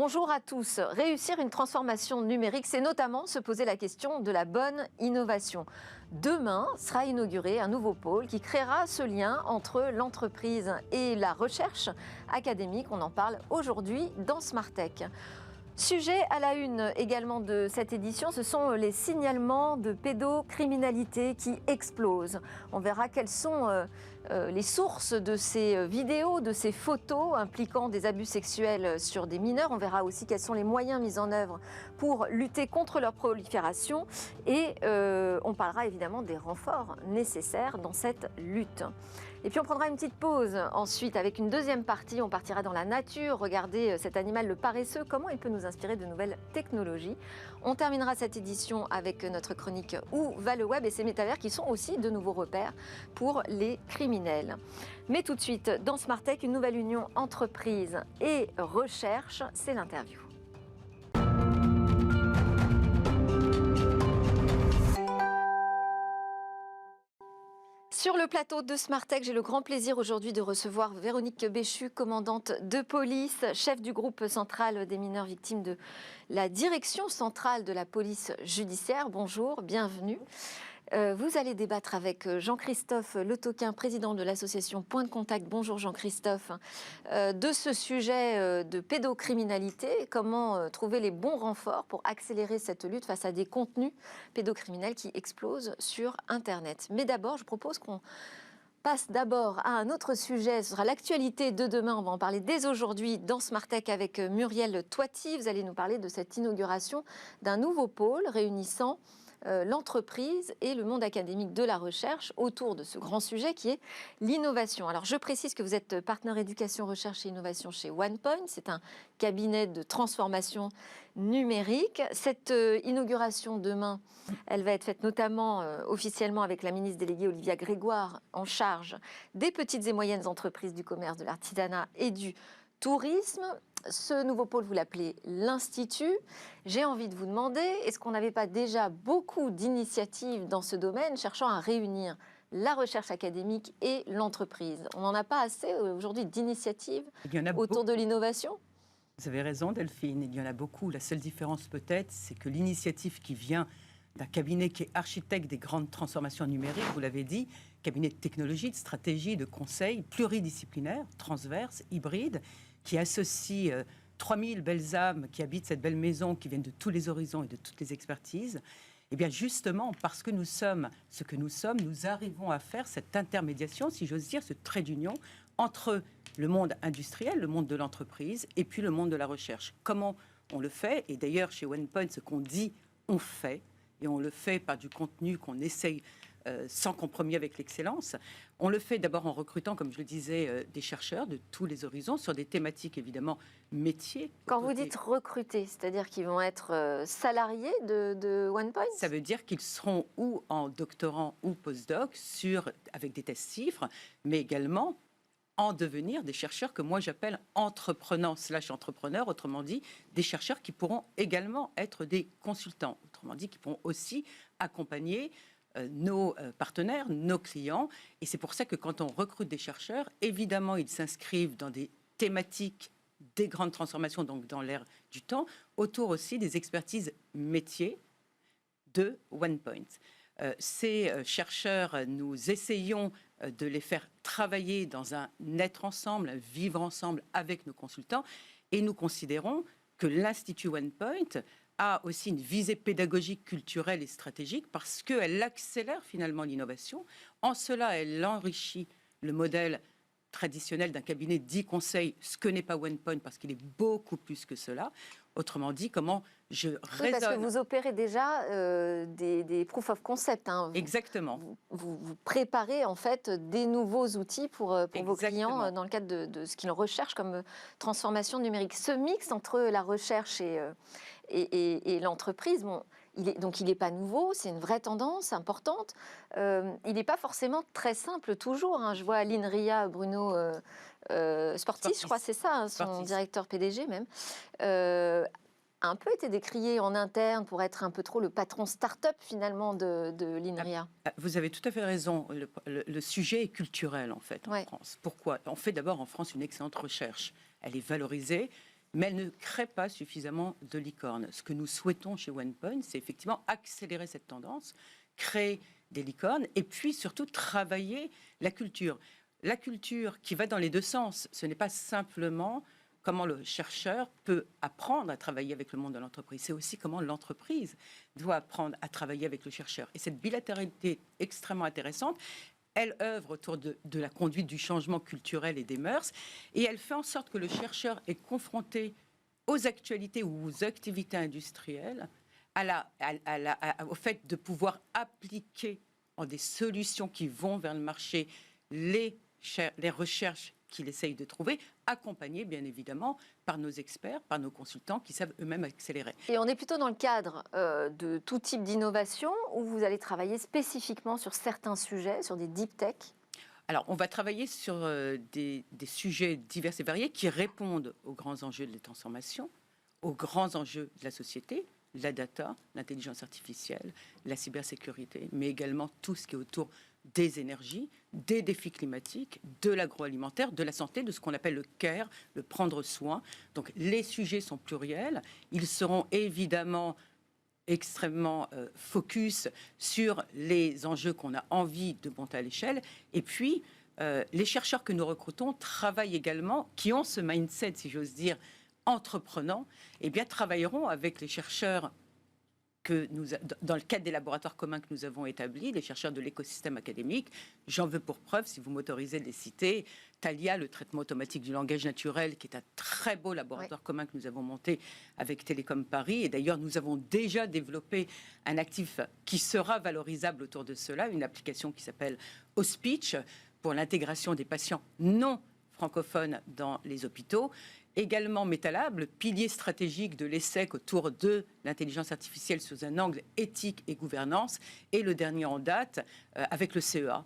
Bonjour à tous. Réussir une transformation numérique, c'est notamment se poser la question de la bonne innovation. Demain sera inauguré un nouveau pôle qui créera ce lien entre l'entreprise et la recherche académique. On en parle aujourd'hui dans Smart Tech. Sujet à la une également de cette édition, ce sont les signalements de pédocriminalité qui explosent. On verra quelles sont les sources de ces vidéos, de ces photos impliquant des abus sexuels sur des mineurs. On verra aussi quels sont les moyens mis en œuvre pour lutter contre leur prolifération. Et on parlera évidemment des renforts nécessaires dans cette lutte. Et puis on prendra une petite pause ensuite avec une deuxième partie. On partira dans la nature, regarder cet animal le paresseux, comment il peut nous inspirer de nouvelles technologies. On terminera cette édition avec notre chronique Où va le web et ses métavers qui sont aussi de nouveaux repères pour les criminels. Mais tout de suite, dans Smart Tech, une nouvelle union entreprise et recherche, c'est l'interview. Sur le plateau de Smart Tech, j'ai le grand plaisir aujourd'hui de recevoir Véronique Béchu, commandante de police, chef du groupe central des mineurs victimes de la direction centrale de la police judiciaire. Bonjour, bienvenue. Vous allez débattre avec Jean-Christophe Le Toquin, président de l'association Point de Contact. Bonjour Jean-Christophe. De ce sujet de pédocriminalité, comment trouver les bons renforts pour accélérer cette lutte face à des contenus pédocriminels qui explosent sur Internet. Mais d'abord, je propose qu'on passe d'abord à un autre sujet. Ce sera l'actualité de demain. On va en parler dès aujourd'hui dans Smart Tech avec Muriel Toiti. Vous allez nous parler de cette inauguration d'un nouveau pôle réunissant l'entreprise et le monde académique de la recherche autour de ce grand sujet qui est l'innovation. Alors je précise que vous êtes partenaire éducation, recherche et innovation chez OnePoint. C'est un cabinet de transformation numérique. Cette inauguration demain, elle va être faite notamment officiellement avec la ministre déléguée Olivia Grégoire en charge des petites et moyennes entreprises du commerce, de l'artisanat et du tourisme. Ce nouveau pôle, vous l'appelez l'Institut. J'ai envie de vous demander, est-ce qu'on n'avait pas déjà beaucoup d'initiatives dans ce domaine cherchant à réunir la recherche académique et l'entreprise? On n'en a pas assez aujourd'hui d'initiatives autour de l'innovation? Vous avez raison Delphine, il y en a beaucoup. La seule différence peut-être, c'est que l'initiative qui vient d'un cabinet qui est architecte des grandes transformations numériques, vous l'avez dit, cabinet de technologie, de stratégie, de conseil, pluridisciplinaire, transverse, hybride, qui associe 3000 belles âmes qui habitent cette belle maison, qui viennent de tous les horizons et de toutes les expertises. Et bien justement, parce que nous sommes ce que nous sommes, nous arrivons à faire cette intermédiation, si j'ose dire, ce trait d'union entre le monde industriel, le monde de l'entreprise, et puis le monde de la recherche. Comment on le fait? Et d'ailleurs, chez OnePoint, ce qu'on dit, on fait. Et on le fait par du contenu qu'on essaye sans compromis avec l'excellence. On le fait d'abord en recrutant, comme je le disais, des chercheurs de tous les horizons sur des thématiques évidemment métiers. Quand vous dites recruter, c'est-à-dire qu'ils vont être salariés de OnePoint? Ça veut dire qu'ils seront ou en doctorant ou postdoc avec des tests chiffres, mais également en devenir des chercheurs que moi j'appelle entreprenants/entrepreneurs, autrement dit, des chercheurs qui pourront également être des consultants, autrement dit, qui pourront aussi accompagner nos partenaires, nos clients. Et c'est pour ça que quand on recrute des chercheurs, évidemment, ils s'inscrivent dans des thématiques des grandes transformations, donc dans l'ère du temps, autour aussi des expertises métiers de OnePoint. Ces chercheurs, nous essayons de les faire travailler dans un être ensemble, un vivre ensemble avec nos consultants. Et nous considérons que l'Institut OnePoint a aussi une visée pédagogique, culturelle et stratégique parce qu'elle accélère finalement l'innovation. En cela, elle enrichit le modèle traditionnel d'un cabinet dit conseil, ce que n'est pas OnePoint parce qu'il est beaucoup plus que cela. Autrement dit, comment je raisonne... Oui, parce que vous opérez déjà des proof of concept. Hein. Exactement. Vous préparez en fait des nouveaux outils pour vos clients dans le cadre de ce qu'ils recherchent comme transformation numérique. Ce mix entre la recherche et l'entreprise, bon, il n'est pas nouveau, c'est une vraie tendance importante. Il n'est pas forcément très simple toujours. Hein. Je vois l'INRIA, Bruno Sportis, je crois que c'est ça, hein, son directeur PDG même, a un peu été décrié en interne pour être un peu trop le patron start-up finalement de l'INRIA. Vous avez tout à fait raison. Le sujet est culturel en fait en France. Pourquoi? On fait d'abord en France une excellente recherche. Elle est valorisée. mais elle ne crée pas suffisamment de licornes. Ce que nous souhaitons chez OnePoint, c'est effectivement accélérer cette tendance, créer des licornes et puis surtout travailler la culture. La culture qui va dans les deux sens, ce n'est pas simplement comment le chercheur peut apprendre à travailler avec le monde de l'entreprise, c'est aussi comment l'entreprise doit apprendre à travailler avec le chercheur. Et cette bilatéralité extrêmement intéressante, elle œuvre autour de la conduite du changement culturel et des mœurs, et elle fait en sorte que le chercheur est confronté aux actualités ou aux activités industrielles, au fait de pouvoir appliquer en des solutions qui vont vers le marché les recherches qu'il essaye de trouver, accompagnés bien évidemment par nos experts, par nos consultants qui savent eux-mêmes accélérer. Et on est plutôt dans le cadre de tout type d'innovation où vous allez travailler spécifiquement sur certains sujets, sur des deep tech? Alors, on va travailler sur des sujets divers et variés qui répondent aux grands enjeux de la transformation, aux grands enjeux de la société, la data, l'intelligence artificielle, la cybersécurité, mais également tout ce qui est autour des énergies, des défis climatiques, de l'agroalimentaire, de la santé, de ce qu'on appelle le care, le prendre soin. Donc les sujets sont pluriels. Ils seront évidemment extrêmement focus sur les enjeux qu'on a envie de monter à l'échelle. Et puis, les chercheurs que nous recrutons travaillent également, qui ont ce mindset, si j'ose dire, entreprenants, eh bien, travailleront avec les chercheurs dans le cadre des laboratoires communs que nous avons établis, les chercheurs de l'écosystème académique. J'en veux pour preuve, si vous m'autorisez de les citer, Thalia, le traitement automatique du langage naturel, qui est un très beau laboratoire commun que nous avons monté avec Télécom Paris. Et d'ailleurs, nous avons déjà développé un actif qui sera valorisable autour de cela, une application qui s'appelle OSpeech pour l'intégration des patients non francophones dans les hôpitaux. Également Metalab, le pilier stratégique de l'ESSEC autour de l'intelligence artificielle sous un angle éthique et gouvernance. Et le dernier en date, avec le CEA,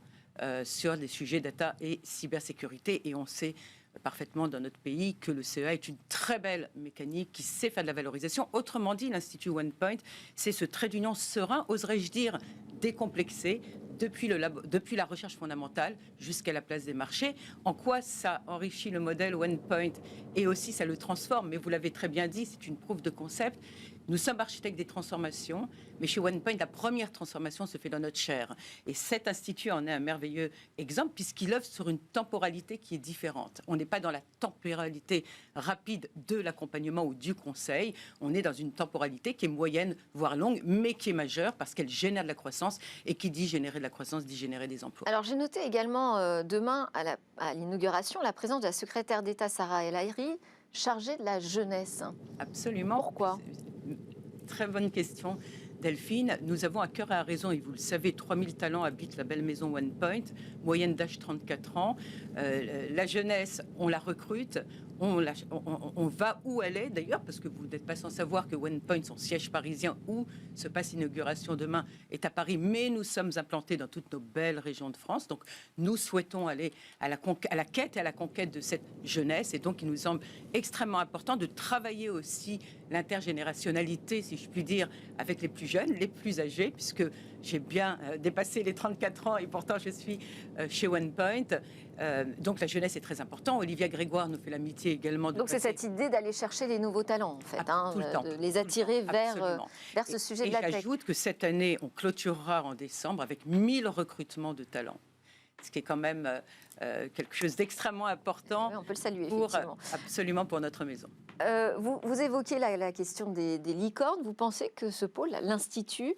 sur les sujets data et cybersécurité. Et on sait parfaitement dans notre pays que le CEA est une très belle mécanique qui sait faire de la valorisation. Autrement dit, l'Institut OnePoint, c'est ce trait d'union serein, oserais-je dire, décomplexé, depuis la recherche fondamentale jusqu'à la place des marchés. En quoi ça enrichit le modèle OnePoint et aussi ça le transforme. Mais vous l'avez très bien dit, c'est une proof de concept. Nous sommes architectes des transformations, mais chez OnePoint, la première transformation se fait dans notre chair. Et cet institut en est un merveilleux exemple, puisqu'il œuvre sur une temporalité qui est différente. On n'est pas dans la temporalité rapide de l'accompagnement ou du conseil. On est dans une temporalité qui est moyenne, voire longue, mais qui est majeure, parce qu'elle génère de la croissance. Et qui dit générer de la croissance, dit générer des emplois. Alors, j'ai noté également demain, à l'inauguration, la présence de la secrétaire d'État Sarah El Haïry, chargée de la jeunesse. Absolument. Pourquoi ? Très bonne question, Delphine. Nous avons à cœur et à raison, et vous le savez, 3000 talents habitent la belle maison OnePoint, moyenne d'âge 34 ans. La jeunesse, on la recrute. On va où elle est d'ailleurs, parce que vous n'êtes pas sans savoir que OnePoint, son siège parisien, où se passe l'inauguration demain, est à Paris, mais nous sommes implantés dans toutes nos belles régions de France. Donc nous souhaitons aller à la quête et à la conquête de cette jeunesse. Et donc il nous semble extrêmement important de travailler aussi l'intergénérationnalité, si je puis dire, avec les plus jeunes, les plus âgés, puisque j'ai bien dépassé les 34 ans et pourtant je suis chez OnePoint. Donc la jeunesse est très importante. Olivia Grégoire nous fait l'amitié également. Donc c'est cette idée d'aller chercher les nouveaux talents, en fait, de les attirer vers ce sujet de la tech. Et j'ajoute que cette année, on clôturera en décembre avec 1000 recrutements de talents, ce qui est quand même quelque chose d'extrêmement important. Oui, on peut le saluer, absolument pour notre maison. Vous évoquiez la question des licornes. Vous pensez que ce pôle, l'Institut,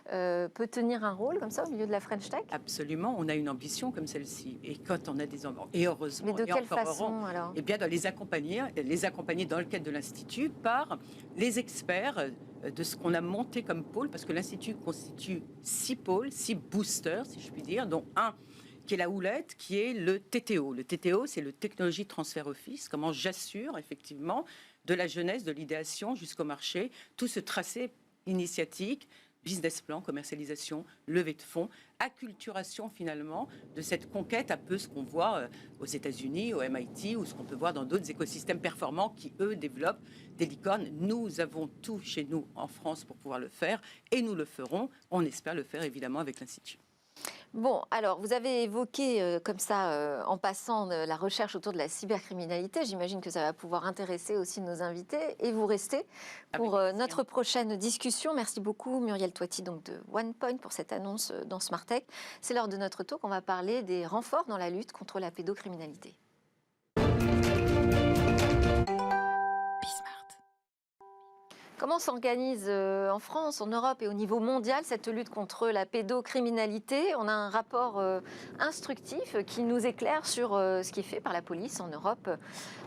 peut tenir un rôle comme ça au milieu de la French Tech? Absolument, on a une ambition comme celle-ci. Et quand on a des ambitions, et heureusement, mais de quelle façon alors? Eh bien, de les accompagner dans le cadre de l'Institut par les experts de ce qu'on a monté comme pôle, parce que l'Institut constitue 6 pôles, 6 boosters, si je puis dire, dont un qui est la houlette, qui est le TTO. Le TTO, c'est le Technology Transfer Office. Comment j'assure effectivement de la jeunesse, de l'idéation jusqu'au marché, tout ce tracé initiatique, business plan, commercialisation, levée de fonds, acculturation finalement de cette conquête, un peu ce qu'on voit aux États-Unis, au MIT, ou ce qu'on peut voir dans d'autres écosystèmes performants qui, eux, développent des licornes. Nous avons tout chez nous en France pour pouvoir le faire, et nous le ferons. On espère le faire évidemment avec l'Institut. Bon, alors vous avez évoqué comme ça, en passant, la recherche autour de la cybercriminalité. J'imagine que ça va pouvoir intéresser aussi nos invités. Et vous restez pour notre prochaine discussion. Merci beaucoup Muriel Toiti donc de OnePoint pour cette annonce dans Smartech. C'est l'heure de notre tour qu'on va parler des renforts dans la lutte contre la pédocriminalité. Comment s'organise en France, en Europe et au niveau mondial cette lutte contre la pédocriminalité? On a un rapport instructif qui nous éclaire sur ce qui est fait par la police en Europe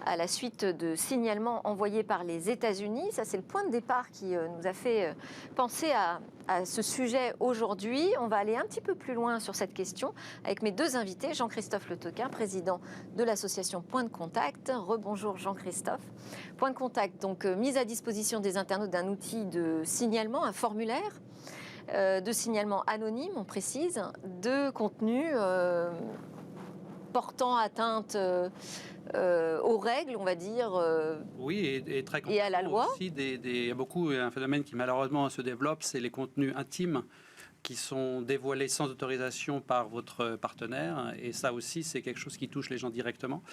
à la suite de signalements envoyés par les États-Unis. Ça, c'est le point de départ qui nous a fait penser à ce sujet aujourd'hui. On va aller un petit peu plus loin sur cette question avec mes deux invités. Jean-Christophe Le Toquin, président de l'association Point de Contact. Rebonjour Jean-Christophe. Point de Contact, donc mise à disposition des internautes d'un outil de signalement, un formulaire de signalement anonyme, on précise, de contenu portant atteinte aux règles, on va dire, oui, et très et à la loi. Aussi, il y a beaucoup, un phénomène qui malheureusement se développe, c'est les contenus intimes qui sont dévoilés sans autorisation par votre partenaire. Et ça aussi, c'est quelque chose qui touche les gens directement.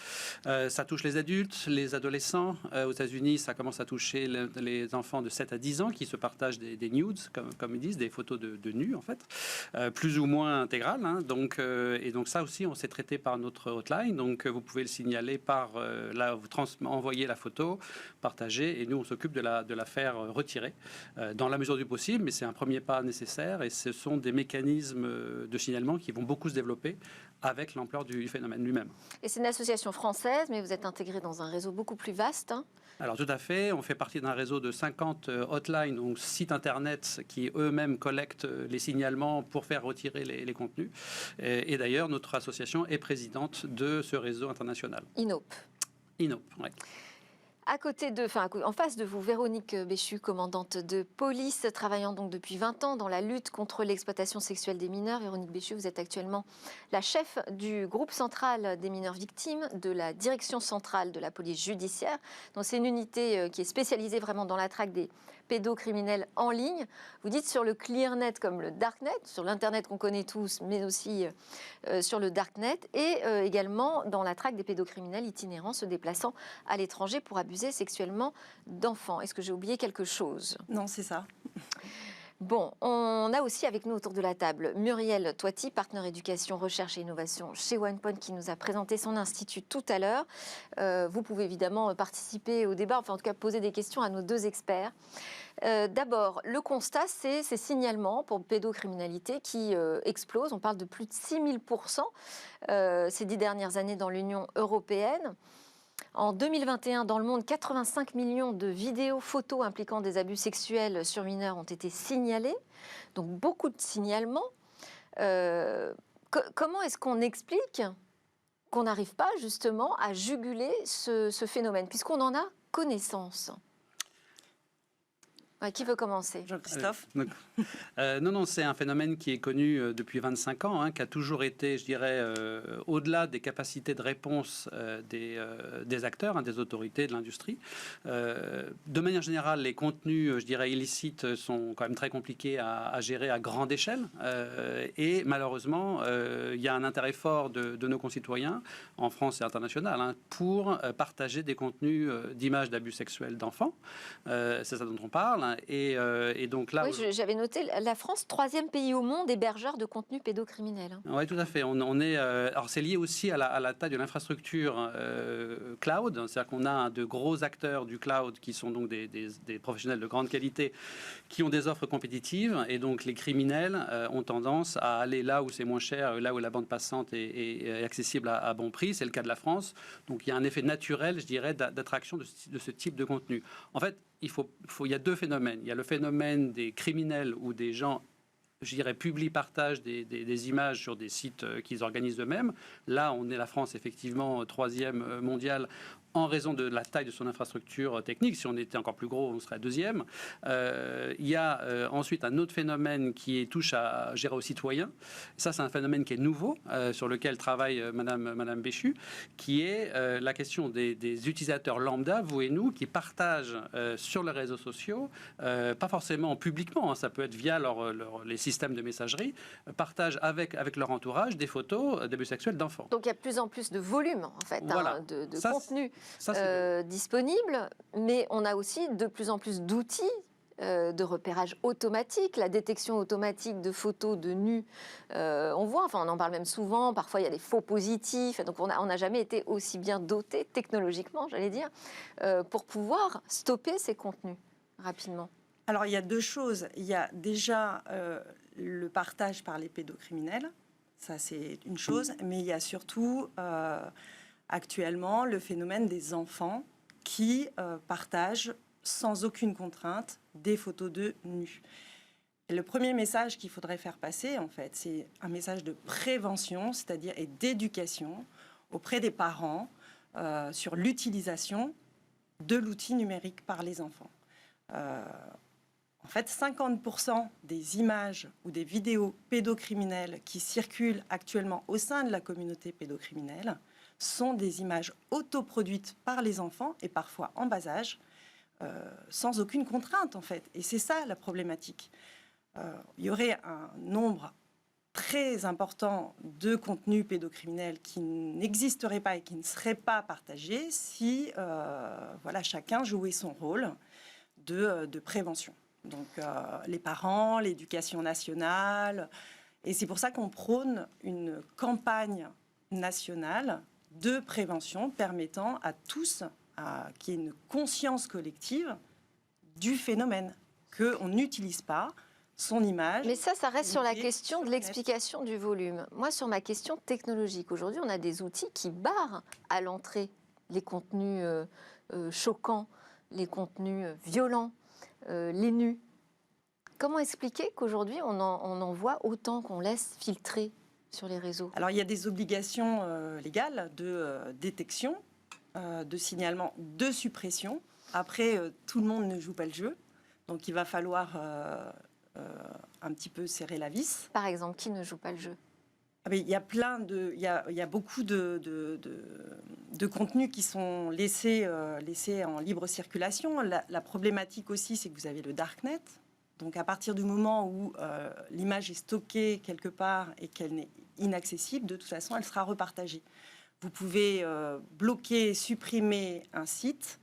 Ça touche les adultes, les adolescents. Aux États-Unis, ça commence à toucher les enfants de 7 à 10 ans qui se partagent des nudes, comme ils disent, des photos de nus, en fait, plus ou moins intégrales. Hein. Et donc ça aussi, on s'est traité par notre hotline. Donc vous pouvez le signaler par là, vous envoyez la photo, partager, et nous, on s'occupe de la faire retirer dans la mesure du possible. Mais c'est un premier pas nécessaire, et ce sont des mécanismes de signalement qui vont beaucoup se développer avec l'ampleur du phénomène lui-même. Et c'est une association française, mais vous êtes intégré dans un réseau beaucoup plus vaste. Hein. Alors tout à fait, on fait partie d'un réseau de 50 hotlines, donc sites internet qui eux-mêmes collectent les signalements pour faire retirer les contenus. Et d'ailleurs, notre association est présidente de ce réseau international. INOP. INOP, oui. En face de vous, Véronique Béchu, commandante de police, travaillant donc depuis 20 ans dans la lutte contre l'exploitation sexuelle des mineurs. Véronique Béchu, vous êtes actuellement la chef du groupe central des mineurs victimes de la direction centrale de la police judiciaire. Donc c'est une unité qui est spécialisée vraiment dans la traque des pédocriminels en ligne. Vous dites sur le ClearNet comme le Darknet, sur l'Internet qu'on connaît tous, mais aussi sur le Darknet, et également dans la traque des pédocriminels itinérants se déplaçant à l'étranger pour abuser sexuellement d'enfants. Est-ce que j'ai oublié quelque chose? Non, c'est ça. Bon, on a aussi avec nous autour de la table Muriel Toiti, partenaire éducation, recherche et innovation chez OnePoint, qui nous a présenté son institut tout à l'heure. Vous pouvez évidemment participer au débat, enfin en tout cas poser des questions à nos deux experts. D'abord, le constat, c'est ces signalements pour pédocriminalité qui explosent. On parle de plus de 6000% ces 10 dernières années dans l'Union européenne. En 2021, dans le monde, 85 millions de vidéos, photos impliquant des abus sexuels sur mineurs ont été signalées. Donc beaucoup de signalements. Comment est-ce qu'on explique qu'on n'arrive pas justement à juguler ce phénomène, puisqu'on en a connaissance? Qui veut commencer? Jean-Christophe. Non, c'est un phénomène qui est connu depuis 25 ans, hein, qui a toujours été, je dirais, au-delà des capacités de réponse des acteurs, hein, des autorités, de l'industrie. De manière générale, les contenus, je dirais, illicites sont quand même très compliqués à gérer à grande échelle. Et malheureusement, il y a un intérêt fort de nos concitoyens, en France et international, hein, pour partager des contenus d'images d'abus sexuels d'enfants. C'est ça dont on parle. Et donc là, oui, j'avais noté la France, 3e pays au monde hébergeur de contenu pédocriminel. Hein. Oui, tout à fait. On est, alors c'est lié aussi à la taille de l'infrastructure cloud. C'est-à-dire qu'on a de gros acteurs du cloud qui sont donc des professionnels de grande qualité qui ont des offres compétitives. Et donc les criminels ont tendance à aller là où c'est moins cher, là où la bande passante est accessible à bon prix. C'est le cas de la France. Donc il y a un effet naturel, je dirais, d'attraction de ce type de contenu. En fait, il y a deux phénomènes. Il y a le phénomène des criminels où des gens, je dirais, publient, partagent des images sur des sites qu'ils organisent eux-mêmes. Là, on est la France, effectivement, 3e mondiale en raison de la taille de son infrastructure technique. Si on était encore plus gros, on serait deuxième. Il y a ensuite un autre phénomène qui touche à gérer aux citoyens. Ça, c'est un phénomène qui est nouveau, sur lequel travaille Madame Béchu, qui est la question des utilisateurs lambda, vous et nous, qui partagent sur les réseaux sociaux, pas forcément publiquement, ça peut être via les systèmes de messagerie, partagent avec leur entourage des photos d'abus sexuels d'enfants. Donc il y a de plus en plus de volume, en fait, voilà. de Ça, contenu c'est disponible, mais on a aussi de plus en plus d'outils de repérage automatique, la détection automatique de photos de nus. On voit, enfin on en parle même souvent, parfois il y a des faux positifs, donc on n'a jamais été aussi bien doté technologiquement, j'allais dire, pour pouvoir stopper ces contenus rapidement. Alors il y a deux choses. Il y a déjà le partage par les pédocriminels, ça c'est une chose, mais il y a surtout actuellement le phénomène des enfants qui partagent sans aucune contrainte des photos de nus. Et le premier message qu'il faudrait faire passer, en fait, c'est un message de prévention, c'est-à-dire et d'éducation auprès des parents sur l'utilisation de l'outil numérique par les enfants. En fait, 50% des images ou des vidéos pédocriminelles qui circulent actuellement au sein de la communauté pédocriminelle sont des images autoproduites par les enfants et parfois en bas âge, sans aucune contrainte en fait. Et c'est ça la problématique. Il y aurait un nombre très important de contenus pédocriminels qui n'existeraient pas et qui ne seraient pas partagés si voilà, chacun jouait son rôle de prévention. Donc les parents, l'éducation nationale. Et c'est pour ça qu'on prône une campagne nationale de prévention permettant à tous qu'il y ait une conscience collective du phénomène, qu'on n'utilise pas son image. Mais ça reste sur la question de l'explication du volume. Moi, sur ma question technologique, aujourd'hui, on a des outils qui barrent à l'entrée les contenus choquants, les contenus violents, les nus. Comment expliquer qu'aujourd'hui, on en voit autant qu'on laisse filtrer sur les réseaux? Alors, il y a des obligations légales de détection, de signalement, de suppression. Après, tout le monde ne joue pas le jeu. Donc, il va falloir un petit peu serrer la vis. Par exemple, qui ne joue pas le jeu? Il y a il y a beaucoup de contenus qui sont laissés en libre circulation. La problématique aussi, c'est que vous avez le darknet. Donc, à partir du moment où l'image est stockée quelque part et qu'elle n'est inaccessible, de toute façon, elle sera repartagée. Vous pouvez bloquer, supprimer un site.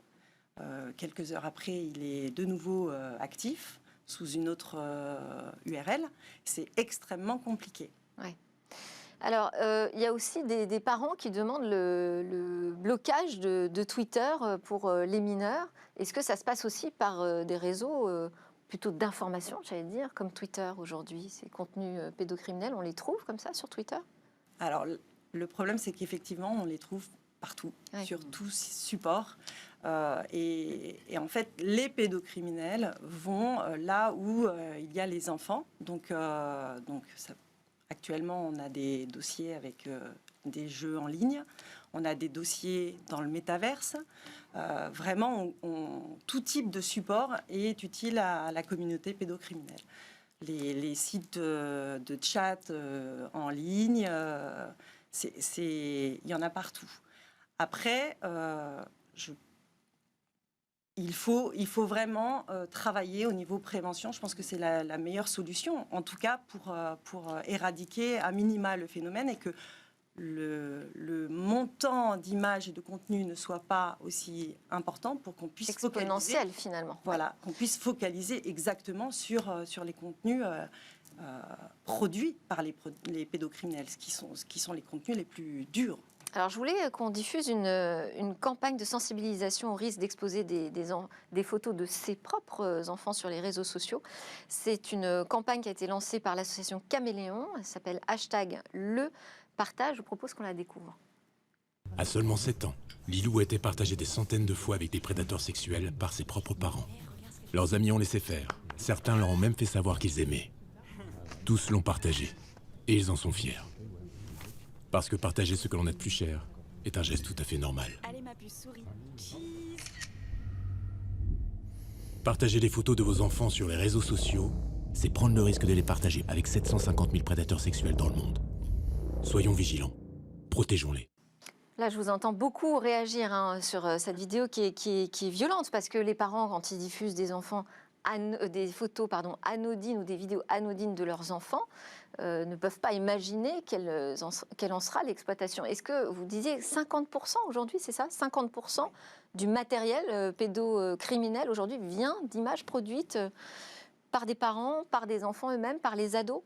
Quelques heures après, il est de nouveau actif sous une autre URL. C'est extrêmement compliqué. Ouais. Alors, il y a aussi des parents qui demandent le blocage de Twitter pour les mineurs. Est-ce que ça se passe aussi par des réseaux plutôt d'information, j'allais dire, comme Twitter aujourd'hui? Ces contenus pédocriminels, on les trouve comme ça sur Twitter? Alors, le problème, c'est qu'effectivement, on les trouve partout, ouais, sur tous supports. Et en fait, les pédocriminels vont là où il y a les enfants. Donc ça, actuellement, on a des dossiers avec des jeux en ligne. On a des dossiers dans le métaverse. Vraiment, tout type de support est utile à la communauté pédocriminelle. Les sites de chat en ligne, il y en a partout. Après, il faut vraiment travailler au niveau prévention. Je pense que c'est la meilleure solution, en tout cas pour éradiquer à minima le phénomène et que le montant d'images et de contenu ne soit pas aussi important pour qu'on puisse exponentiel finalement. Voilà, qu'on puisse focaliser exactement sur les contenus produits par les pédocriminels, qui sont les contenus les plus durs. Alors, je voulais qu'on diffuse une campagne de sensibilisation au risque d'exposer des photos de ses propres enfants sur les réseaux sociaux. C'est une campagne qui a été lancée par l'association Caméléon. Elle s'appelle #LePartage. Je vous propose qu'on la découvre. À seulement 7 ans, Lilou a été partagée des centaines de fois avec des prédateurs sexuels par ses propres parents. Leurs amis ont laissé faire. Certains leur ont même fait savoir qu'ils aimaient. Tous l'ont partagé. Et ils en sont fiers. Parce que partager ce que l'on a de plus cher, est un geste tout à fait normal. Allez ma puce, souris. Cheese. Partager les photos de vos enfants sur les réseaux sociaux, c'est prendre le risque de les partager avec 750 000 prédateurs sexuels dans le monde. Soyons vigilants. Protégeons-les. Là, je vous entends beaucoup réagir sur cette vidéo qui est violente, parce que les parents, quand ils diffusent des photos anodines ou des vidéos anodines de leurs enfants, ne peuvent pas imaginer quelle en sera l'exploitation. Est-ce que vous disiez 50% aujourd'hui, c'est ça ? 50% du matériel pédocriminel aujourd'hui vient d'images produites par des parents, par des enfants eux-mêmes, par les ados ?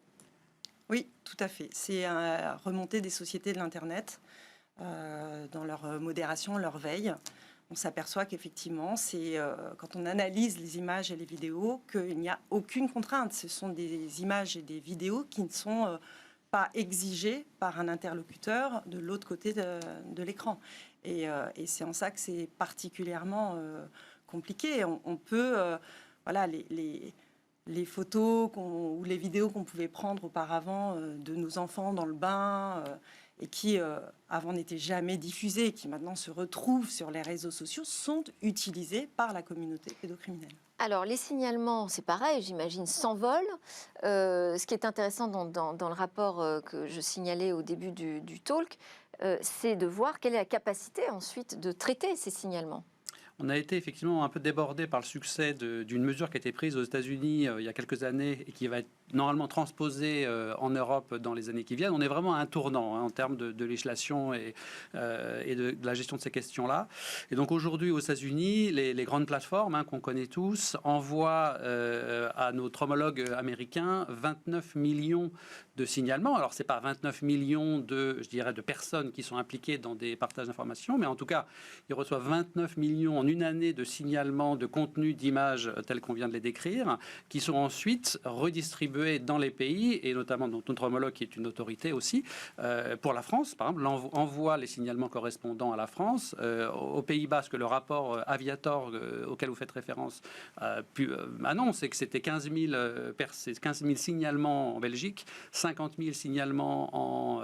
Oui, tout à fait. C'est une remontée des sociétés de l'Internet dans leur modération, leur veille. On s'aperçoit qu'effectivement, quand on analyse les images et les vidéos, qu'il n'y a aucune contrainte. Ce sont des images et des vidéos qui ne sont pas exigées par un interlocuteur de l'autre côté de l'écran. Et c'est en ça que c'est particulièrement compliqué. On peut, les photos ou les vidéos qu'on pouvait prendre auparavant de nos enfants dans le bain et qui avant n'étaient jamais diffusées, qui maintenant se retrouvent sur les réseaux sociaux, sont utilisées par la communauté pédocriminelle. Alors, les signalements, c'est pareil, j'imagine, s'envolent. Ce qui est intéressant dans le rapport que je signalais au début du talk, c'est de voir quelle est la capacité ensuite de traiter ces signalements. On a été effectivement un peu débordé par le succès d'une mesure qui a été prise aux États-Unis il y a quelques années et qui va être normalement transposée en Europe dans les années qui viennent. On est vraiment à un tournant en termes de législation et de la gestion de ces questions-là. Et donc aujourd'hui aux États-Unis, les grandes plateformes qu'on connaît tous envoient à notre homologue américain 29 millions de signalements. Alors c'est pas 29 millions de personnes qui sont impliquées dans des partages d'informations, mais en tout cas, ils reçoivent 29 millions en une année de signalements de contenu, d'images tels qu'on vient de les décrire, qui sont ensuite redistribués dans les pays, et notamment dans notre homologue qui est une autorité aussi. Pour la France, par exemple, envoie les signalements correspondants à la France. Aux Pays-Bas, ce que le rapport Aviator auquel vous faites référence annonce, c'est que c'était 15 000 signalements en Belgique, 50 000 signalements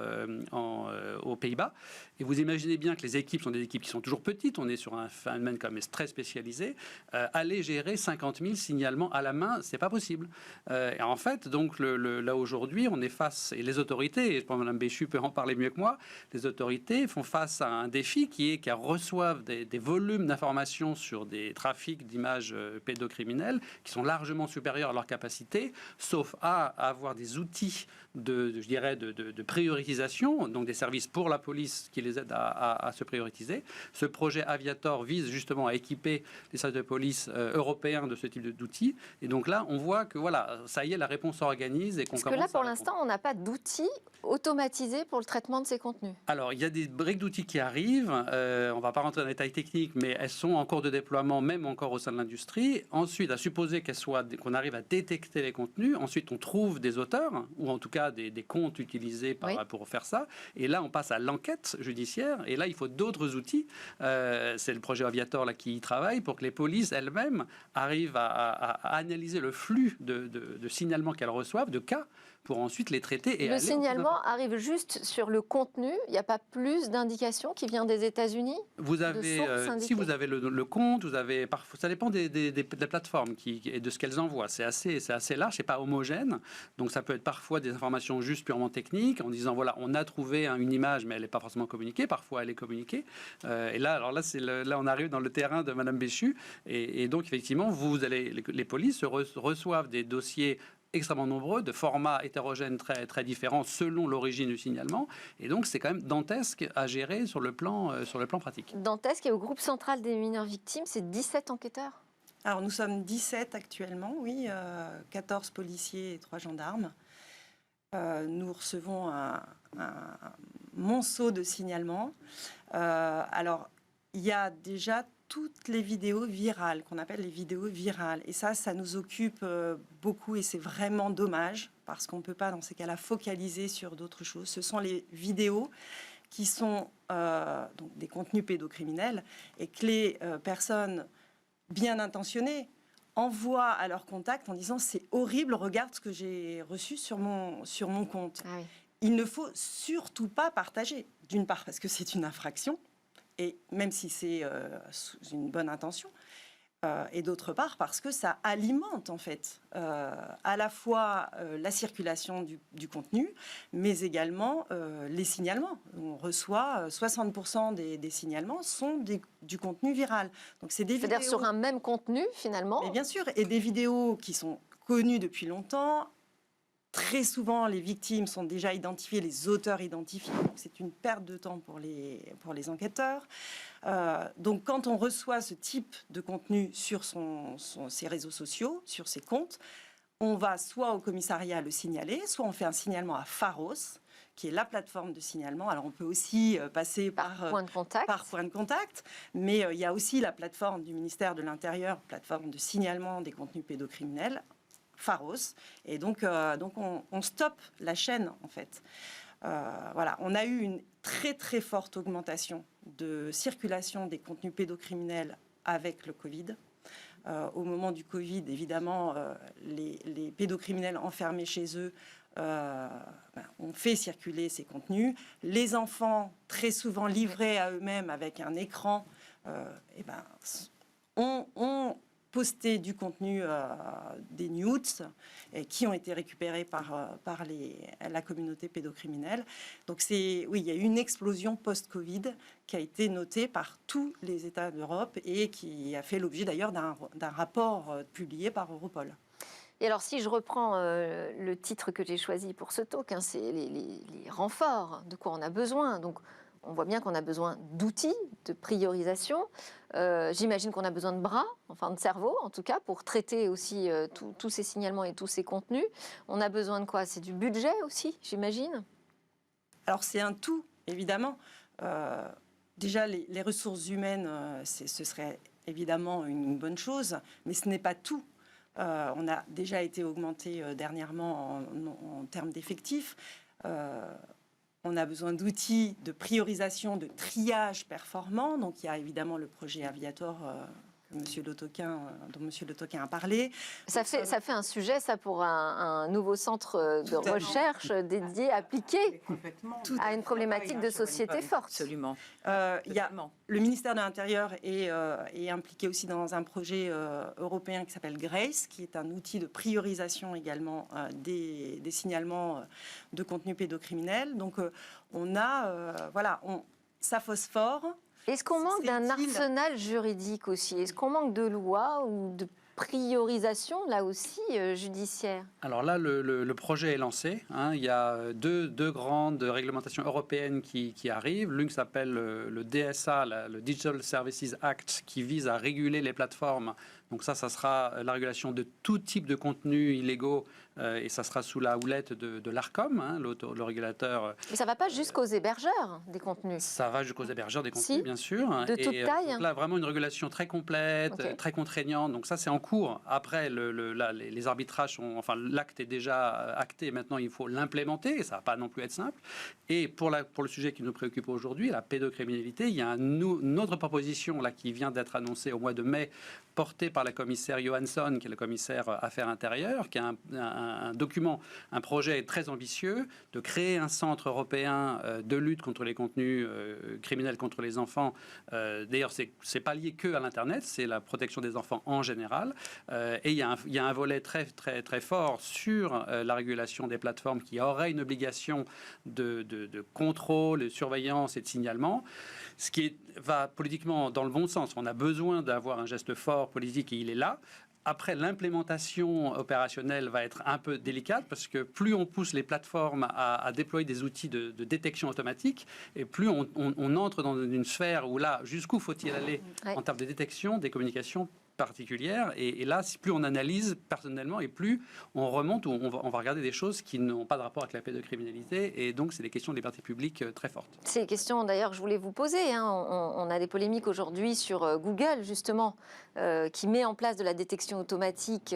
aux Pays-Bas. Et vous imaginez bien que les équipes sont des équipes qui sont toujours petites. On est sur un phénomène quand même très spécialisé. Aller gérer 50 000 signalements à la main, c'est pas possible. Et en fait, donc là aujourd'hui, on est face, et les autorités, et je pense que Mme Béchu peut en parler mieux que moi, les autorités font face à un défi qu'elles reçoivent des volumes d'informations sur des trafics d'images pédocriminelles qui sont largement supérieurs à leur capacité, sauf à avoir des outils de priorisation, donc des services pour la police qui les aident à se prioriser. Ce projet Aviator vise justement à équiper les services de police européens de ce type d'outils. Et donc là, on voit que voilà, ça y est, la réponse s'organise. Et qu'on Parce que là, pour l'instant, on n'a pas d'outils automatisés pour le traitement de ces contenus. Alors, il y a des briques d'outils qui arrivent. On ne va pas rentrer dans les détails techniques, mais elles sont en cours de déploiement, même encore au sein de l'industrie. Ensuite, à supposer qu'on arrive à détecter les contenus. Ensuite, on trouve des auteurs, ou en tout cas des comptes utilisés pour faire ça. Et là, on passe à l'enquête judiciaire. Et là, il faut d'autres outils. C'est le projet Aviator là, qui y travaille pour que les polices elles-mêmes arrivent à analyser le flux de signalements qu'elles reçoivent, de cas, pour ensuite les traiter. Et le signalement arrive juste sur le contenu. Il n'y a pas plus d'indications qui viennent des États-Unis. Vous avez, si vous avez le compte, vous avez parfois, ça dépend des plateformes et de ce qu'elles envoient. C'est assez large, c'est pas homogène. Donc ça peut être parfois des informations juste purement techniques, en disant voilà, on a trouvé une image, mais elle n'est pas forcément communiquée. Parfois, elle est communiquée. Et là, là, on arrive dans le terrain de Madame Béchu. Et donc effectivement, les polices reçoivent des dossiers extrêmement nombreux, de formats hétérogènes très, très différents selon l'origine du signalement. Et donc, c'est quand même dantesque à gérer sur le plan pratique. Dantesque, et au groupe central des mineurs victimes, c'est 17 enquêteurs. Alors, nous sommes 17 actuellement, oui, 14 policiers et 3 gendarmes. Nous recevons un monceau de signalements. Alors, il y a déjà toutes les vidéos virales, qu'on appelle les vidéos virales. Et ça nous occupe beaucoup et c'est vraiment dommage parce qu'on ne peut pas, dans ces cas-là, focaliser sur d'autres choses. Ce sont les vidéos qui sont donc des contenus pédocriminels et que les personnes bien intentionnées envoient à leur contact en disant « c'est horrible, regarde ce que j'ai reçu sur mon compte ». Ah oui. il ne faut surtout pas partager. D'une part, parce que c'est une infraction, et même si c'est sous une bonne intention, et d'autre part, parce que ça alimente, en fait, à la fois la circulation du contenu, mais également les signalements. On reçoit 60% des signalements sont du contenu viral. Donc, c'est des vidéos... C'est-à-dire sur un même contenu, finalement. Mais bien sûr, et des vidéos qui sont connues depuis longtemps. Très souvent, les victimes sont déjà identifiées, les auteurs identifiés. Donc, c'est une perte de temps pour les enquêteurs. Donc, quand on reçoit ce type de contenu sur ses réseaux sociaux, sur ses comptes, on va soit au commissariat le signaler, soit on fait un signalement à Pharos, qui est la plateforme de signalement. Alors, on peut aussi passer par point de contact. Par point de contact, mais il y a aussi la plateforme du ministère de l'Intérieur, plateforme de signalement des contenus pédocriminels, Pharos, et donc on stoppe la chaîne, en fait. Voilà, on a eu une très très forte augmentation de circulation des contenus pédocriminels avec le Covid. Au moment du Covid, évidemment, les pédocriminels enfermés chez eux ont fait circuler ces contenus. Les enfants, très souvent livrés à eux-mêmes avec un écran, ont posté du contenu, des nudes, qui ont été récupérés par la communauté pédocriminelle. Donc oui, il y a eu une explosion post-Covid qui a été notée par tous les États d'Europe et qui a fait l'objet d'ailleurs d'un rapport publié par Europol. Et alors, si je reprends le titre que j'ai choisi pour ce talk, hein, c'est les renforts, de quoi on a besoin. Donc, on voit bien qu'on a besoin d'outils, de priorisation. J'imagine qu'on a besoin de bras, enfin de cerveau en tout cas, pour traiter aussi tous ces signalements et tous ces contenus. On a besoin de quoi? C'est du budget aussi, j'imagine? Alors c'est un tout, évidemment. Déjà, les ressources humaines, ce serait évidemment une bonne chose, mais ce n'est pas tout. On a déjà été augmenté dernièrement en termes d'effectifs. On a besoin d'outils de priorisation, de triage performant. Donc, il y a évidemment le projet Aviator dont M. Le Toquin a parlé. Ça fait un sujet, ça, pour un nouveau centre de recherche dédié, appliqué à une problématique de société forte. Absolument. Il y a le ministère de l'Intérieur est impliqué aussi dans un projet européen qui s'appelle GRACE, qui est un outil de priorisation également des signalements de contenus pédocriminels. Donc, ça phosphore. Est-ce qu'on manque d'un arsenal juridique aussi? Est-ce qu'on manque de lois ou de priorisation, là aussi, judiciaire? Alors là, le projet est lancé. Hein. Il y a deux grandes réglementations européennes qui arrivent. L'une qui s'appelle le DSA, le Digital Services Act, qui vise à réguler les plateformes. Donc ça sera la régulation de tout type de contenus illégaux et ça sera sous la houlette de l'Arcom, hein, le régulateur. Mais ça ne va pas jusqu'aux hébergeurs des contenus? Ça va jusqu'aux hébergeurs des contenus, si, bien sûr. De toute taille? Donc là, vraiment une régulation très complète, okay, très contraignante. Donc ça, c'est en cours. Après, les arbitrages l'acte est déjà acté. Maintenant, il faut l'implémenter. Et ça ne va pas non plus être simple. Et pour le sujet qui nous préoccupe aujourd'hui, la pédocriminalité, il y a une autre proposition là, qui vient d'être annoncée au mois de mai, portée par la commissaire Johansson, qui est le commissaire Affaires intérieures, qui a un document, un projet très ambitieux de créer un centre européen de lutte contre les contenus criminels contre les enfants. D'ailleurs, c'est pas lié que à l'Internet, c'est la protection des enfants en général. Et il y a un volet très, très, très fort sur la régulation des plateformes qui aurait une obligation de contrôle, de surveillance et de signalement. Ce qui va politiquement dans le bon sens. On a besoin d'avoir un geste fort politique et il est là. Après, l'implémentation opérationnelle va être un peu délicate parce que plus on pousse les plateformes à déployer des outils de détection automatique et plus on entre dans une sphère où là, jusqu'où faut-il aller en termes de détection des communications particulière et là, plus on analyse personnellement et plus on remonte ou on va regarder des choses qui n'ont pas de rapport avec la pédocriminalité et donc c'est des questions de liberté publique très fortes. C'est des questions d'ailleurs que je voulais vous poser. Hein. On a des polémiques aujourd'hui sur Google justement qui met en place de la détection automatique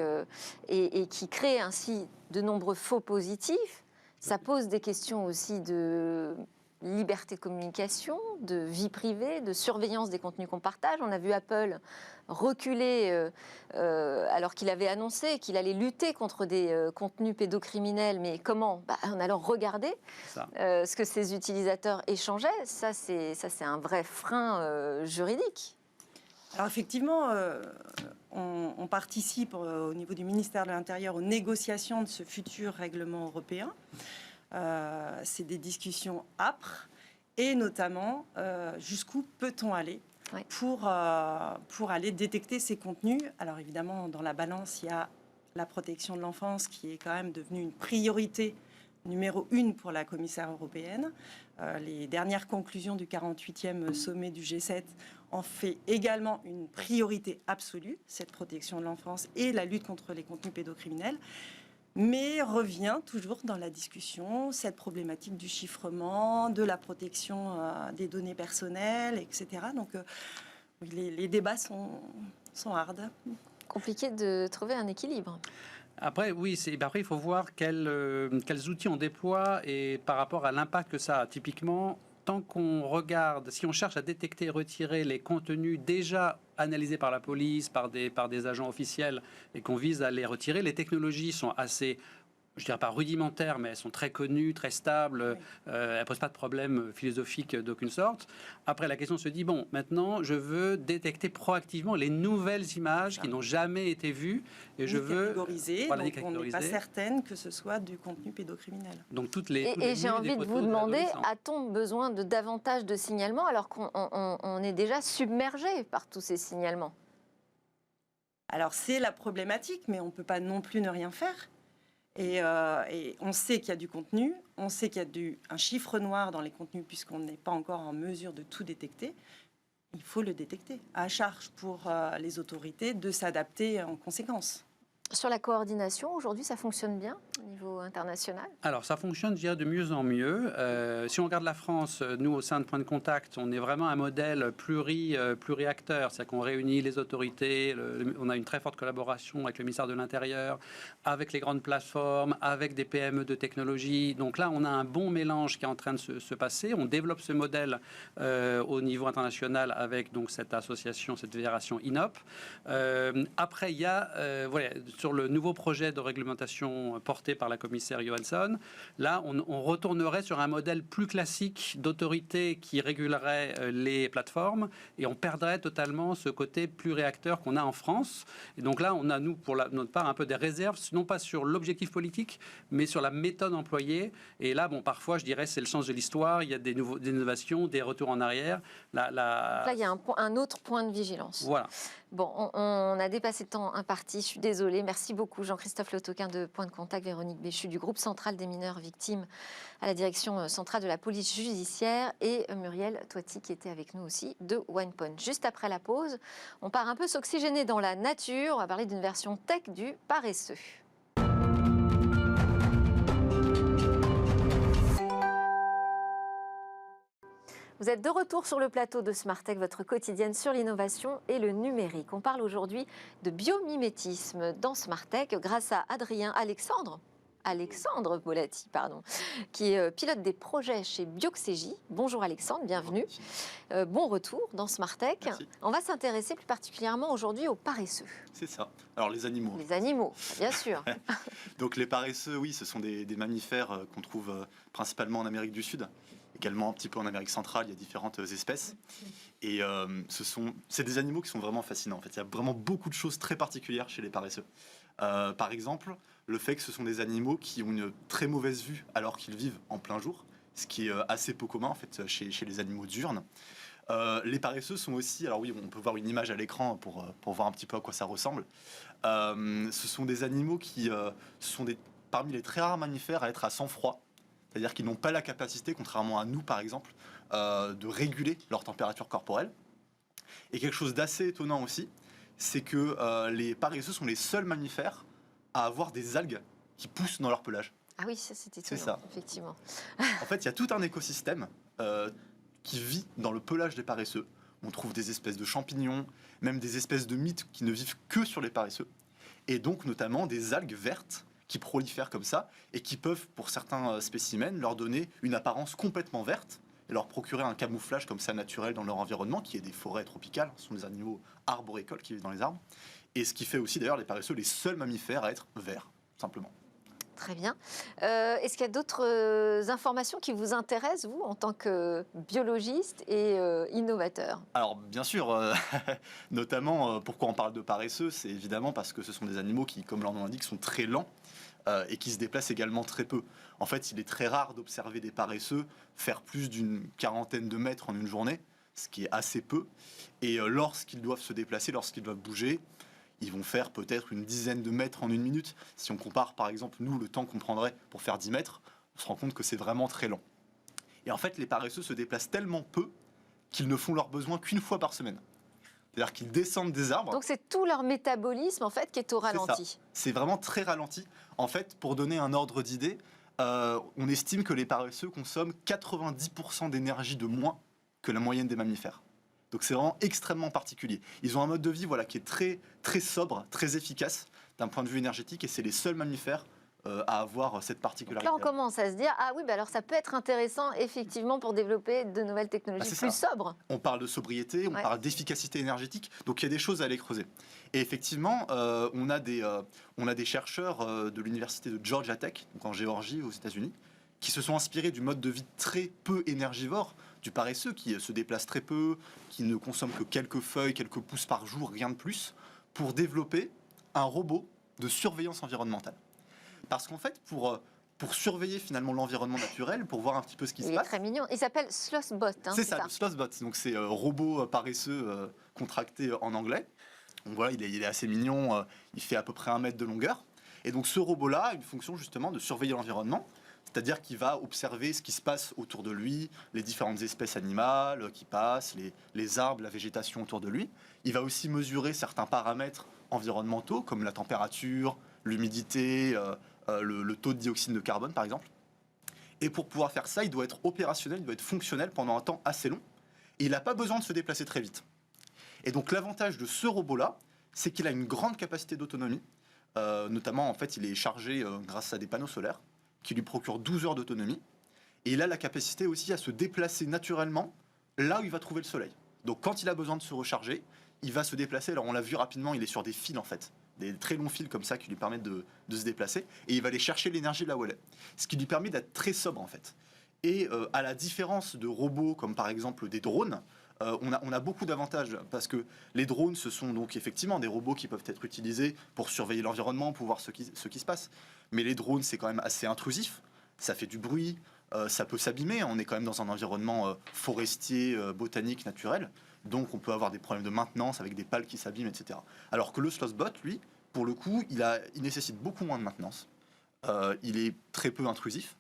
et qui crée ainsi de nombreux faux positifs. Ça pose des questions aussi de liberté de communication, de vie privée, de surveillance des contenus qu'on partage. On a vu Apple reculer alors qu'il avait annoncé qu'il allait lutter contre des contenus pédocriminels. Mais comment ? En allant regarder ce que ses utilisateurs échangeaient. Ça, c'est un vrai frein juridique. Alors effectivement, on participe au niveau du ministère de l'Intérieur aux négociations de ce futur règlement européen. C'est des discussions âpres et notamment jusqu'où peut-on aller pour aller détecter ces contenus. Alors évidemment, dans la balance, il y a la protection de l'enfance qui est quand même devenue une priorité numéro 1 pour la commissaire européenne. Les dernières conclusions du 48e sommet du G7 en fait également une priorité absolue, cette protection de l'enfance et la lutte contre les contenus pédocriminels. Mais revient toujours dans la discussion cette problématique du chiffrement, de la protection des données personnelles, etc. Donc les débats sont hard. Compliqué de trouver un équilibre. Après, oui, après, il faut voir quels outils on déploie et par rapport à l'impact que ça a. Typiquement, tant qu'on regarde, si on cherche à détecter et retirer les contenus déjà analysés par la police, par des agents officiels, et qu'on vise à les retirer, les technologies sont assez, je dirais pas rudimentaires, mais elles sont très connues, très stables, elles ne posent pas de problème philosophique d'aucune sorte. Après, la question se dit, bon, maintenant, je veux détecter proactivement les nouvelles images qui n'ont jamais été vues, et je veux catégoriser, donc on n'est pas certaine que ce soit du contenu pédocriminel. Donc et j'ai envie de vous demander, a-t-on besoin de davantage de signalements alors qu'on est déjà submergé par tous ces signalements ? Alors c'est la problématique, mais on ne peut pas non plus ne rien faire. Et on sait qu'il y a du contenu, on sait qu'il y a un chiffre noir dans les contenus puisqu'on n'est pas encore en mesure de tout détecter. Il faut le détecter. À charge pour les autorités de s'adapter en conséquence. Sur la coordination, aujourd'hui, ça fonctionne bien au niveau international ? Alors, ça fonctionne, je dirais, de mieux en mieux. Si on regarde la France, nous, au sein de Point de Contact, on est vraiment un modèle pluri-acteur. C'est-à-dire qu'on réunit les autorités, on a une très forte collaboration avec le ministère de l'Intérieur, avec les grandes plateformes, avec des PME de technologie. Donc là, on a un bon mélange qui est en train de se passer. On développe ce modèle au niveau international avec donc, cette association, cette fédération INOP. Après, il y a... voilà, sur le nouveau projet de réglementation porté par la commissaire Johansson, là, on retournerait sur un modèle plus classique d'autorité qui régulerait les plateformes et on perdrait totalement ce côté plus réacteur qu'on a en France. Et donc là, on a, nous, pour notre part, un peu des réserves, non pas sur l'objectif politique, mais sur la méthode employée. Et là, bon, parfois, je dirais, c'est le sens de l'histoire, il y a des innovations, des retours en arrière. Là, il y a un autre point de vigilance. Voilà. Bon, on a dépassé le temps imparti, je suis désolée. Merci beaucoup Jean-Christophe Le Toquin de Point de Contact, Véronique Béchu du groupe central des mineurs victimes à la direction centrale de la police judiciaire et Muriel Toiti qui était avec nous aussi de OnePoint. Juste après la pause, on part un peu s'oxygéner dans la nature. On va parler d'une version tech du paresseux. Vous êtes de retour sur le plateau de Smartech, votre quotidienne sur l'innovation et le numérique. On parle aujourd'hui de biomimétisme dans Smartech grâce à Alexandre Bolatti, qui pilote des projets chez Bioxégie. Bonjour Alexandre, bienvenue. Bon retour dans Smartech. Merci. On va s'intéresser plus particulièrement aujourd'hui aux paresseux. C'est ça. Alors les animaux. Les animaux, bien sûr. Donc les paresseux, oui, ce sont des mammifères qu'on trouve principalement en Amérique du Sud. Également un petit peu en Amérique centrale, il y a différentes espèces. Et c'est des animaux qui sont vraiment fascinants. En fait, il y a vraiment beaucoup de choses très particulières chez les paresseux. Par exemple, le fait que ce sont des animaux qui ont une très mauvaise vue alors qu'ils vivent en plein jour, ce qui est assez peu commun en fait chez les animaux diurnes. Les paresseux sont aussi, alors oui, on peut voir une image à l'écran pour voir un petit peu à quoi ça ressemble. Ce sont des animaux qui sont parmi les très rares mammifères à être à sang froid. C'est-à-dire qu'ils n'ont pas la capacité, contrairement à nous par exemple, de réguler leur température corporelle. Et quelque chose d'assez étonnant aussi, c'est que les paresseux sont les seuls mammifères à avoir des algues qui poussent dans leur pelage. Ah oui, ça c'est étonnant, ça. Effectivement. En fait, il y a tout un écosystème qui vit dans le pelage des paresseux. On trouve des espèces de champignons, même des espèces de mythes qui ne vivent que sur les paresseux. Et donc notamment des algues vertes qui prolifèrent comme ça et qui peuvent, pour certains spécimens, leur donner une apparence complètement verte, et leur procurer un camouflage comme ça naturel dans leur environnement, qui est des forêts tropicales. Ce sont des animaux arboricoles qui vivent dans les arbres. Et ce qui fait aussi d'ailleurs les paresseux les seuls mammifères à être verts, simplement. Très bien. Est-ce qu'il y a d'autres informations qui vous intéressent, vous, en tant que biologiste et innovateur? Alors bien sûr, notamment pourquoi on parle de paresseux, c'est évidemment parce que ce sont des animaux qui, comme leur nom l'indique, sont très lents et qui se déplacent également très peu. En fait, il est très rare d'observer des paresseux faire plus d'une quarantaine de mètres en une journée, ce qui est assez peu. Et lorsqu'ils doivent se déplacer, lorsqu'ils doivent bouger, ils vont faire peut-être une dizaine de mètres en une minute. Si on compare par exemple, nous, le temps qu'on prendrait pour faire 10 mètres, on se rend compte que c'est vraiment très lent. Et en fait, les paresseux se déplacent tellement peu qu'ils ne font leurs besoins qu'une fois par semaine. C'est-à-dire qu'ils descendent des arbres. Donc c'est tout leur métabolisme en fait qui est au ralenti. C'est vraiment très ralenti. En fait, pour donner un ordre d'idée, on estime que les paresseux consomment 90% d'énergie de moins que la moyenne des mammifères. Donc c'est vraiment extrêmement particulier. Ils ont un mode de vie qui est très, très sobre, très efficace d'un point de vue énergétique, et c'est les seuls mammifères à avoir cette particularité. Donc là, on commence à se dire, ah oui, bah alors ça peut être intéressant effectivement pour développer de nouvelles technologies plus sobres. On parle de sobriété, on parle d'efficacité énergétique, donc il y a des choses à aller creuser. Et effectivement, on a des chercheurs de l'université de Georgia Tech, donc en Géorgie, aux États-Unis, qui se sont inspirés du mode de vie très peu énergivore du paresseux, qui se déplace très peu, qui ne consomme que quelques feuilles, quelques pousses par jour, rien de plus, pour développer un robot de surveillance environnementale. Parce qu'en fait, pour surveiller finalement l'environnement naturel, pour voir un petit peu ce qui se passe... Il est très mignon. Il s'appelle Slothbot. C'est ça, le Slothbot. Donc c'est robot paresseux contracté en anglais. Donc voilà, il est assez mignon. Il fait à peu près 1 mètre de longueur. Et donc ce robot-là a une fonction justement de surveiller l'environnement. C'est-à-dire qu'il va observer ce qui se passe autour de lui, les différentes espèces animales qui passent, les arbres, la végétation autour de lui. Il va aussi mesurer certains paramètres environnementaux, comme la température, l'humidité, le taux de dioxyde de carbone, par exemple. Et pour pouvoir faire ça, il doit être opérationnel, il doit être fonctionnel pendant un temps assez long. Et il n'a pas besoin de se déplacer très vite. Et donc l'avantage de ce robot-là, c'est qu'il a une grande capacité d'autonomie. Notamment, en fait, il est chargé grâce à des panneaux solaires qui lui procurent 12 heures d'autonomie. Et il a la capacité aussi à se déplacer naturellement là où il va trouver le soleil. Donc quand il a besoin de se recharger, il va se déplacer. Alors on l'a vu rapidement, il est sur des fils en fait. Des très longs fils comme ça qui lui permettent de se déplacer. Et il va aller chercher l'énergie là où elle est. Ce qui lui permet d'être très sobre en fait. Et à la différence de robots comme par exemple des drones, on a beaucoup d'avantages parce que les drones, ce sont donc effectivement des robots qui peuvent être utilisés pour surveiller l'environnement, pour voir ce qui se passe. Mais les drones, c'est quand même assez intrusif. Ça fait du bruit, ça peut s'abîmer. On est quand même dans un environnement forestier, botanique, naturel. Donc on peut avoir des problèmes de maintenance avec des pales qui s'abîment, etc. Alors que le Slothbot, lui, pour le coup, il nécessite beaucoup moins de maintenance. Il est très peu intrusif.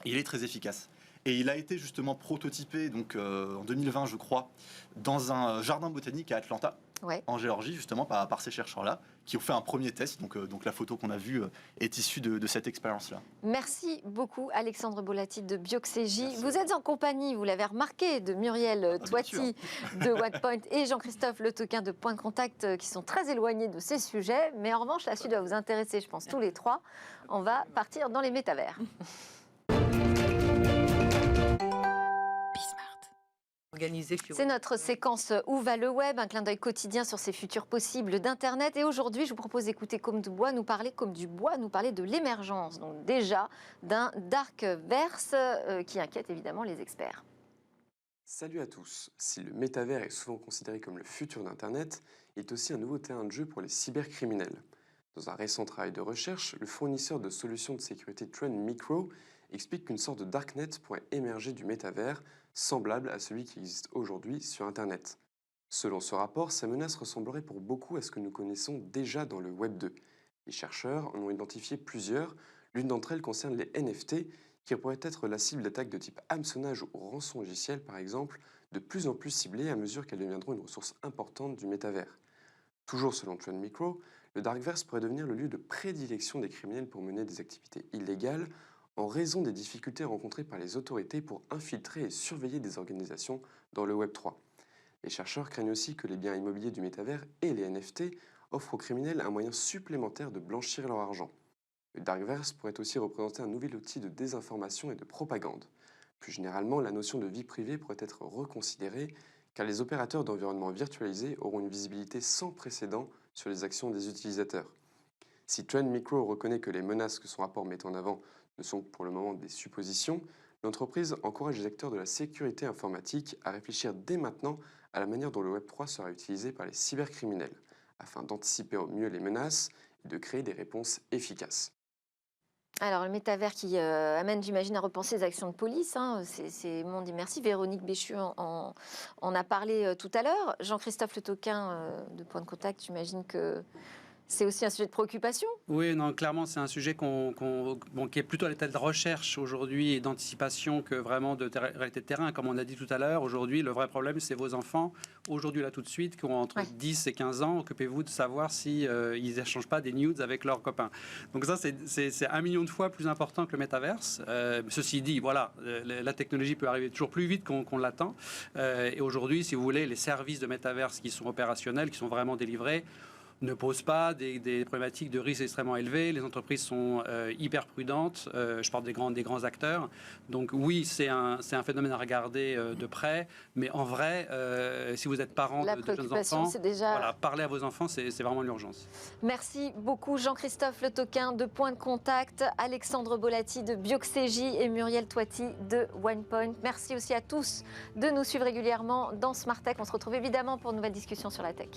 Et il est très efficace. Et il a été justement prototypé donc, en 2020, je crois, dans un jardin botanique à Atlanta, en Géorgie, justement, par ces chercheurs-là, qui ont fait un premier test. Donc la photo qu'on a vue est issue de cette expérience-là. Merci beaucoup, Alexandre Bolatti de Bioxégie. Vous êtes en compagnie, vous l'avez remarqué, de Muriel Toiti de Wattpoint et Jean-Christophe Le Toquin de Point de Contact, qui sont très éloignés de ces sujets. Mais en revanche, la suite doit vous intéresser, je pense, tous les trois. On va partir dans les métavers. C'est notre séquence Où va le web, un clin d'œil quotidien sur ces futurs possibles d'Internet. Et aujourd'hui, je vous propose d'écouter Comme du bois, nous parler de l'émergence, donc déjà d'un darkverse qui inquiète évidemment les experts. Salut à tous. Si le métavers est souvent considéré comme le futur d'Internet, il est aussi un nouveau terrain de jeu pour les cybercriminels. Dans un récent travail de recherche, le fournisseur de solutions de sécurité Trend Micro explique qu'une sorte de darknet pourrait émerger du métavers, semblable à celui qui existe aujourd'hui sur Internet. Selon ce rapport, ces menaces ressembleraient pour beaucoup à ce que nous connaissons déjà dans le Web 2. Les chercheurs en ont identifié plusieurs. L'une d'entre elles concerne les NFT, qui pourraient être la cible d'attaques de type hameçonnage ou rançon logiciel, par exemple, de plus en plus ciblées à mesure qu'elles deviendront une ressource importante du métavers. Toujours selon Trend Micro, le Darkverse pourrait devenir le lieu de prédilection des criminels pour mener des activités illégales en raison des difficultés rencontrées par les autorités pour infiltrer et surveiller des organisations dans le Web 3. Les chercheurs craignent aussi que les biens immobiliers du métavers et les NFT offrent aux criminels un moyen supplémentaire de blanchir leur argent. Le Darkverse pourrait aussi représenter un nouvel outil de désinformation et de propagande. Plus généralement, la notion de vie privée pourrait être reconsidérée car les opérateurs d'environnement virtualisés auront une visibilité sans précédent sur les actions des utilisateurs. Si Trend Micro reconnaît que les menaces que son rapport met en avant ne sont pour le moment des suppositions, l'entreprise encourage les acteurs de la sécurité informatique à réfléchir dès maintenant à la manière dont le Web3 sera utilisé par les cybercriminels, afin d'anticiper au mieux les menaces et de créer des réponses efficaces. Alors, le métavers qui amène, j'imagine, à repenser les actions de police, hein, c'est monde immersif. Véronique Béchu en a parlé tout à l'heure. Jean-Christophe Le Toquin, de Point de Contact, j'imagine que c'est aussi un sujet de préoccupation. Oui, non, clairement, c'est un sujet qui est plutôt à l'état de recherche aujourd'hui et d'anticipation que vraiment de réalité de terrain. Comme on a dit tout à l'heure, aujourd'hui, le vrai problème, c'est vos enfants, aujourd'hui, là, tout de suite, qui ont entre 10 et 15 ans. Occupez-vous de savoir si ils n'échangent pas des nudes avec leurs copains. Donc ça, c'est 1 million de fois plus important que le métaverse. Ceci dit, voilà, la technologie peut arriver toujours plus vite qu'on l'attend. Et aujourd'hui, si vous voulez, les services de métaverse qui sont opérationnels, qui sont vraiment délivrés, ne posent pas des problématiques de risque extrêmement élevées. Les entreprises sont hyper prudentes. Je parle des grands acteurs. Donc oui, c'est un phénomène à regarder de près. Mais en vrai, si vous êtes parent de jeunes enfants, c'est déjà... voilà, parler à vos enfants, c'est vraiment l'urgence. Merci beaucoup Jean-Christophe Le Toquin de Point de Contact, Alexandre Bolatti de Bioxégie et Muriel Toiti de OnePoint. Merci aussi à tous de nous suivre régulièrement dans Smart Tech. On se retrouve évidemment pour une nouvelle discussion sur la tech.